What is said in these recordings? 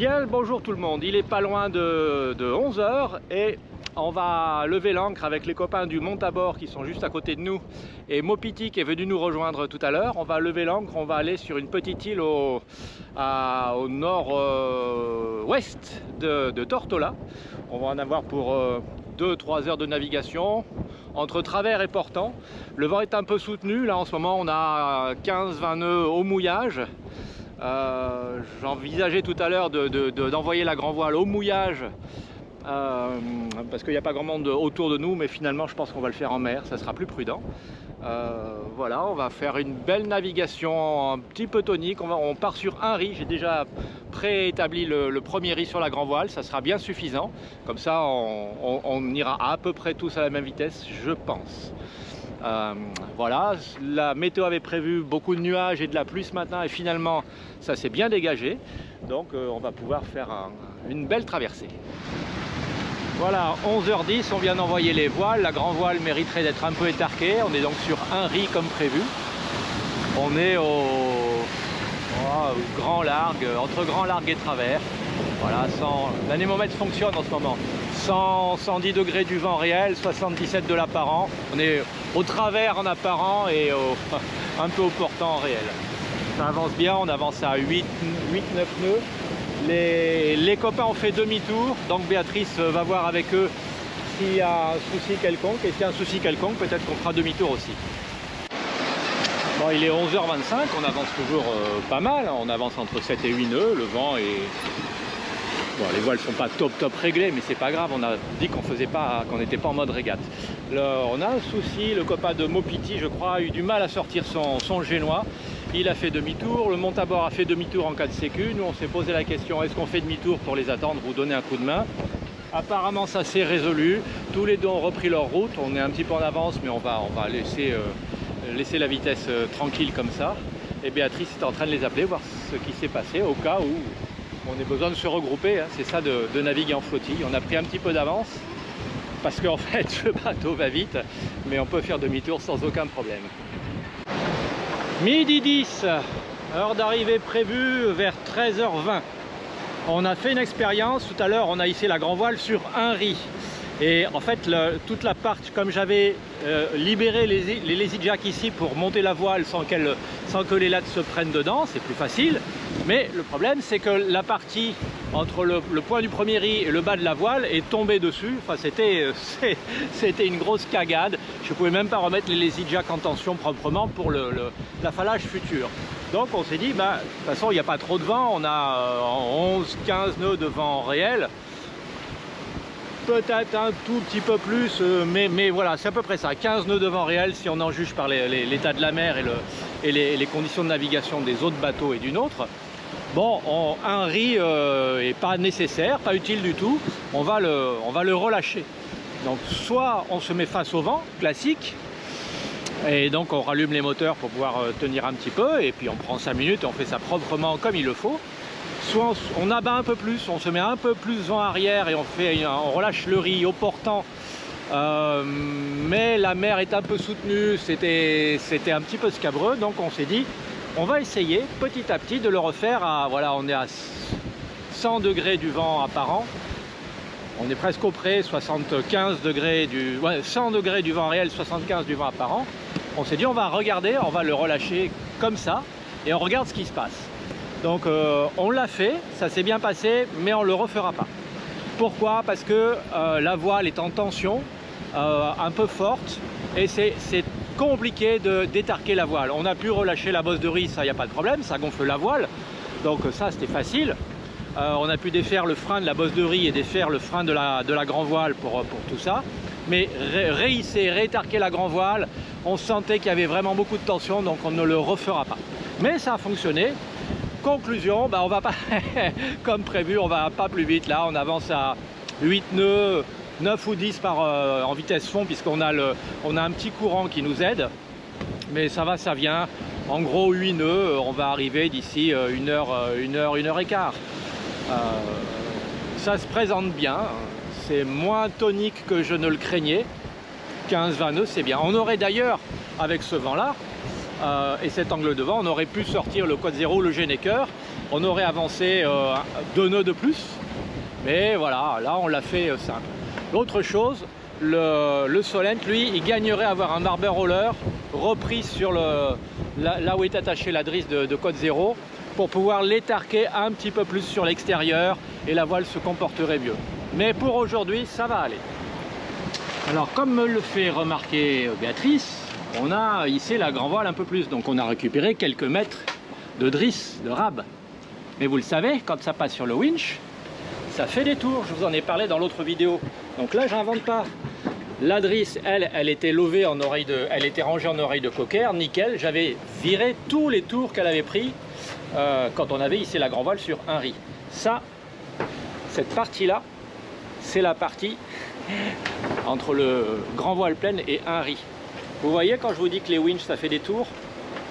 Bien le bonjour tout le monde, il est pas loin de 11 h et on va lever l'ancre avec les copains du Montabord qui sont juste à côté de nous et Mopiti qui est venu nous rejoindre tout à l'heure. On va lever l'ancre, on va aller sur une petite île au nord-ouest de Tortola. On va en avoir pour 2-3 heures de navigation entre travers et portant. Le vent est un peu soutenu, là en ce moment on a 15-20 nœuds au mouillage. J'envisageais tout à l'heure d'envoyer la grand voile au mouillage parce qu'il n'y a pas grand monde autour de nous, mais finalement je pense qu'on va le faire en mer, ça sera plus prudent. Voilà, on va faire une belle navigation un petit peu tonique. On part sur un riz, j'ai déjà préétabli le premier riz sur la grand voile, ça sera bien suffisant. Comme ça on ira à peu près tous à la même vitesse, je pense. Voilà, la météo avait prévu beaucoup de nuages et de la pluie ce matin et finalement ça s'est bien dégagé, donc on va pouvoir faire une belle traversée. Voilà, 11 h 10, on vient d'envoyer les voiles, la grand voile mériterait d'être un peu étarquée, on est donc sur un riz comme prévu. On est au grand largue, entre grand largue et travers. Voilà, l'anémomètre fonctionne en ce moment. 110 degrés du vent réel, 77 de l'apparent. On est au travers en apparent et un peu au portant en réel. Ça avance bien, on avance à 8-9 nœuds. Les copains ont fait demi-tour, donc Béatrice va voir avec eux s'il y a un souci quelconque. Et s'il y a un souci quelconque, peut-être qu'on fera demi-tour aussi. Bon, il est 11 h 25, on avance toujours pas mal. On avance entre 7 et 8 nœuds, le vent est... Bon, les voiles sont pas top réglées, mais c'est pas grave, on a dit qu'on n'était pas en mode régate. On a un souci, le copain de Mopiti, je crois, a eu du mal à sortir son génois. Il a fait demi-tour, le Montabord a fait demi-tour en cas de sécu. Nous on s'est posé la question, est-ce qu'on fait demi-tour pour les attendre ou donner un coup de main? Apparemment ça s'est résolu, tous les deux ont repris leur route, on est un petit peu en avance, mais on va laisser la vitesse tranquille comme ça. Et Béatrice est en train de les appeler, voir ce qui s'est passé au cas où on ait besoin de se regrouper, hein. C'est ça de naviguer en flottille. On a pris un petit peu d'avance parce qu'en fait le bateau va vite, mais on peut faire demi-tour sans aucun problème. Midi 10, heure d'arrivée prévue vers 13 h 20. On a fait une expérience, tout à l'heure on a hissé la grand voile sur un riz. Et en fait toute la partie, comme j'avais libéré les lazy jacks ici pour monter la voile sans que les lattes se prennent dedans, c'est plus facile. Mais le problème c'est que la partie entre le point du premier riz et le bas de la voile est tombée dessus. Enfin c'était une grosse cagade. Je ne pouvais même pas remettre les lazy jacks en tension proprement pour l'affalage futur. Donc on s'est dit, bah, de toute façon il n'y a pas trop de vent, on a 11-15 nœuds de vent réel. Peut-être un tout petit peu plus, mais voilà, c'est à peu près ça, 15 nœuds de vent réel si on en juge par l'état de la mer et les conditions de navigation des autres bateaux et du nôtre. Bon, un riz est pas nécessaire, pas utile du tout, on va le relâcher. Donc soit on se met face au vent, classique, et donc on rallume les moteurs pour pouvoir tenir un petit peu, et puis on prend 5 minutes et on fait ça proprement comme il le faut. Soit on abat un peu plus, on se met un peu plus vent arrière et on relâche le riz au portant, mais la mer est un peu soutenue, c'était un petit peu scabreux, donc on s'est dit on va essayer petit à petit de le refaire à, voilà, on est à 100 degrés du vent apparent, on est presque au près, 75 degrés 100 degrés du vent réel, 75 du vent apparent. On s'est dit on va regarder, on va le relâcher comme ça et on regarde ce qui se passe. Donc on l'a fait, ça s'est bien passé, mais on ne le refera pas. Pourquoi? Parce que la voile est en tension, un peu forte, et c'est compliqué d'étarquer la voile. On a pu relâcher la bosse de riz, ça, il n'y a pas de problème, ça gonfle la voile, donc ça c'était facile. On a pu défaire le frein de la bosse de riz et défaire le frein de la grand voile pour tout ça. Mais réhisser, réétarquer la grand voile, on sentait qu'il y avait vraiment beaucoup de tension, donc on ne le refera pas. Mais ça a fonctionné. Conclusion, bah on va pas comme prévu, on va pas plus vite là, on avance à 8 nœuds, 9 ou 10 en vitesse fond, puisqu'on a un petit courant qui nous aide, mais ça va, ça vient. En gros 8 nœuds, on va arriver d'ici 1 heure et quart. Ça se présente bien, c'est moins tonique que je ne le craignais. 15-20 nœuds, c'est bien. On aurait d'ailleurs, avec ce vent là et cet angle de vent, on aurait pu sortir le quad zéro, le Genneker, on aurait avancé 2 nœuds de plus. Mais voilà, là on l'a fait simple. L'autre chose, le Solent, lui, il gagnerait à avoir un barber roller repris sur là où est attachée la drisse de Côte Zéro pour pouvoir l'étarquer un petit peu plus sur l'extérieur et la voile se comporterait mieux. Mais pour aujourd'hui, ça va aller. Alors comme me le fait remarquer Béatrice, on a hissé la grand voile un peu plus, donc on a récupéré quelques mètres de drisse, de rab. Mais vous le savez, quand ça passe sur le winch, ça fait des tours, je vous en ai parlé dans l'autre vidéo. Donc là, j'invente pas. La drisse, elle était levée en oreille elle était rangée en oreille de cocker, nickel. J'avais viré tous les tours qu'elle avait pris quand on avait hissé la grand voile sur un riz. Ça, cette partie-là, c'est la partie entre le grand voile pleine et un riz. Vous voyez quand je vous dis que les winches, ça fait des tours?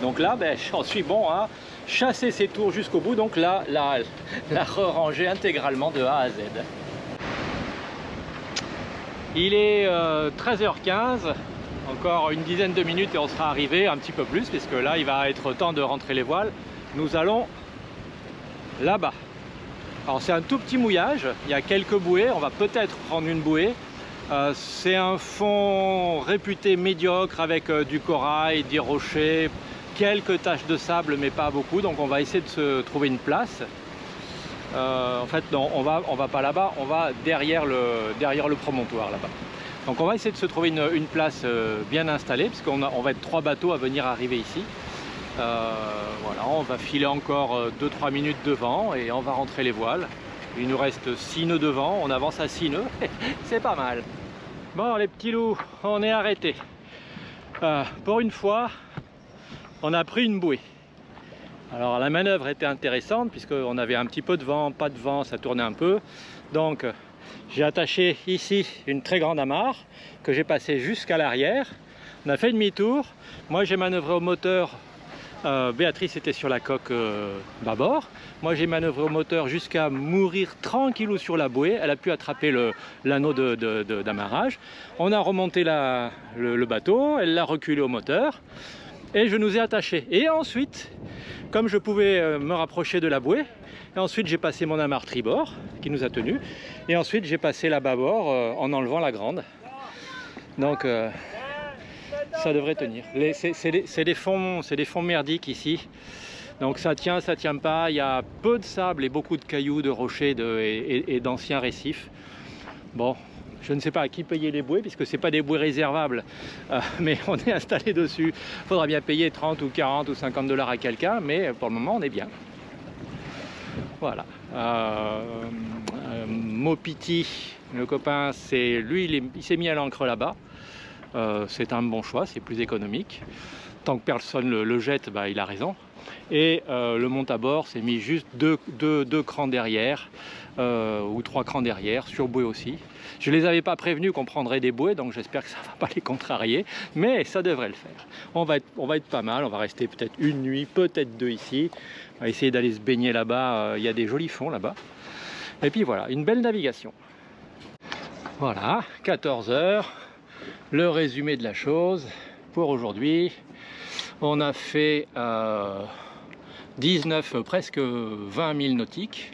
Donc là, ben, j'en suis bon à chasser ces tours jusqu'au bout. Donc là, la re-ranger intégralement de A à Z. Il est 13h15, encore une dizaine de minutes et on sera arrivé, un petit peu plus, puisque là il va être temps de rentrer les voiles. Nous allons là-bas. Alors c'est un tout petit mouillage, il y a quelques bouées, on va peut-être prendre une bouée. C'est un fond réputé médiocre avec du corail, des rochers, quelques taches de sable mais pas beaucoup, donc on va essayer de se trouver une place. En fait non, on va pas là-bas, on va derrière le promontoire là-bas. Donc on va essayer de se trouver une place bien installée, parce qu'on va être 3 bateaux à venir arriver ici. Voilà, on va filer encore 2-3 minutes devant et on va rentrer les voiles. Il nous reste 6 nœuds devant, on avance à 6 nœuds, c'est pas mal. Bon les petits loups, on est arrêtés. Pour une fois, on a pris une bouée. Alors la manœuvre était intéressante puisqu'on avait un petit peu de vent, pas de vent, ça tournait un peu. Donc j'ai attaché ici une très grande amarre que j'ai passée jusqu'à l'arrière. On a fait demi-tour. Moi j'ai manœuvré au moteur. Béatrice était sur la coque bâbord. Moi j'ai manœuvré au moteur jusqu'à mourir tranquillou sur la bouée. Elle a pu attraper l'anneau d'amarrage. On a remonté le bateau, elle l'a reculé au moteur et je nous ai attachés. Et ensuite, comme je pouvais me rapprocher de la bouée, et ensuite j'ai passé mon amarre tribord qui nous a tenus, et ensuite j'ai passé la bâbord en enlevant la grande. Donc ça devrait tenir. C'est des fonds merdiques ici. Donc ça tient pas. Il y a peu de sable et beaucoup de cailloux, de rochers et d'anciens récifs. Bon, je ne sais pas à qui payer les bouées, puisque ce n'est pas des bouées réservables, mais on est installé dessus. Il faudra bien payer 30 ou 40 ou 50 $ à quelqu'un, mais pour le moment on est bien. Voilà. Mopiti, le copain, lui, il s'est mis à l'ancre là-bas. C'est un bon choix, c'est plus économique. Tant que personne le jette, bah, il a raison. Et le monte à bord s'est mis juste deux crans derrière, ou 3 crans derrière, sur bouée aussi. Je ne les avais pas prévenus qu'on prendrait des bouées, donc j'espère que ça ne va pas les contrarier, mais ça devrait le faire. On va être pas mal, on va rester peut-être une nuit, peut-être 2 ici. On va essayer d'aller se baigner là-bas, il y a des jolis fonds là-bas. Et puis voilà, une belle navigation. Voilà, 14 h, le résumé de la chose pour aujourd'hui. On a fait 19, presque 20 000 nautiques.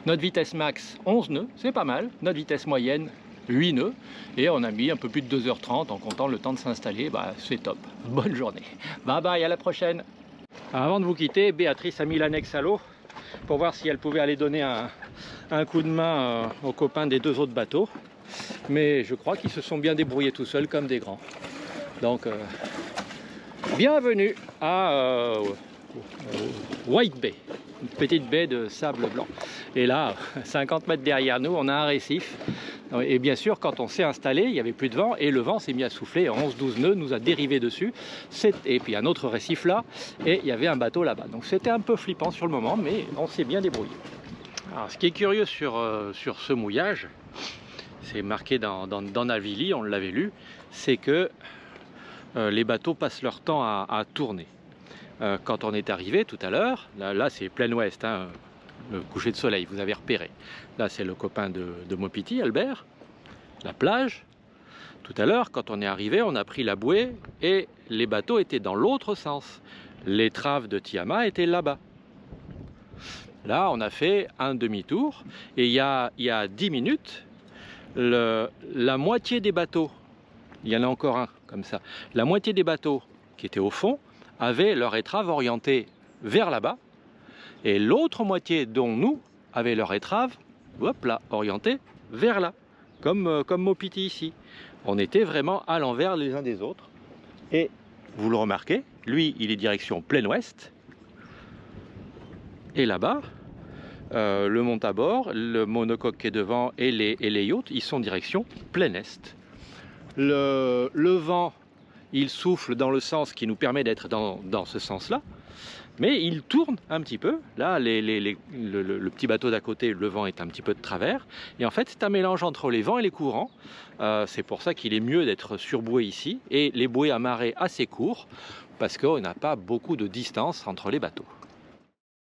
Notre vitesse max, 11 nœuds, c'est pas mal. Notre vitesse moyenne, 8 nœuds. Et on a mis un peu plus de 2 h 30 en comptant le temps de s'installer. Bah, c'est top. Bonne journée. Bye bye, à la prochaine. Avant de vous quitter, Béatrice a mis l'annexe à l'eau pour voir si elle pouvait aller donner un coup de main aux copains des 2 autres bateaux. Mais je crois qu'ils se sont bien débrouillés tout seuls comme des grands. Donc, bienvenue à White Bay, une petite baie de sable blanc. Et là, 50 mètres derrière nous, on a un récif. Et bien sûr, quand on s'est installé, il n'y avait plus de vent et le vent s'est mis à souffler. 11-12 nœuds nous a dérivé dessus. Et puis un autre récif là, et il y avait un bateau là-bas. Donc c'était un peu flippant sur le moment, mais on s'est bien débrouillé. Alors, ce qui est curieux sur ce mouillage, c'est marqué dans Navili, on l'avait lu, c'est que les bateaux passent leur temps à tourner. Quand on est arrivé tout à l'heure, là c'est plein ouest, hein, le coucher de soleil, vous avez repéré. Là c'est le copain de Mopiti, Albert, la plage. Tout à l'heure, quand on est arrivé, on a pris la bouée et les bateaux étaient dans l'autre sens. L'étrave de Tiama était là-bas. Là, on a fait un demi-tour et il y a 10 minutes, la moitié des bateaux, il y en a encore un comme ça, la moitié des bateaux qui étaient au fond avaient leur étrave orientée vers là-bas et l'autre moitié, dont nous, avaient leur étrave, hop là, orientée vers là, comme Mopiti ici. On était vraiment à l'envers les uns des autres. Et vous le remarquez, lui, il est direction plein ouest. Et là-bas, le monte à bord, le monocoque qui est devant et les yachts, ils sont direction plein est. Le vent, il souffle dans le sens qui nous permet d'être dans ce sens-là. Mais il tourne un petit peu. Là, le petit bateau d'à côté, le vent est un petit peu de travers. Et en fait, c'est un mélange entre les vents et les courants. C'est pour ça qu'il est mieux d'être sur bouée ici. Et les bouées à marée assez courts, parce qu'on n'a pas beaucoup de distance entre les bateaux.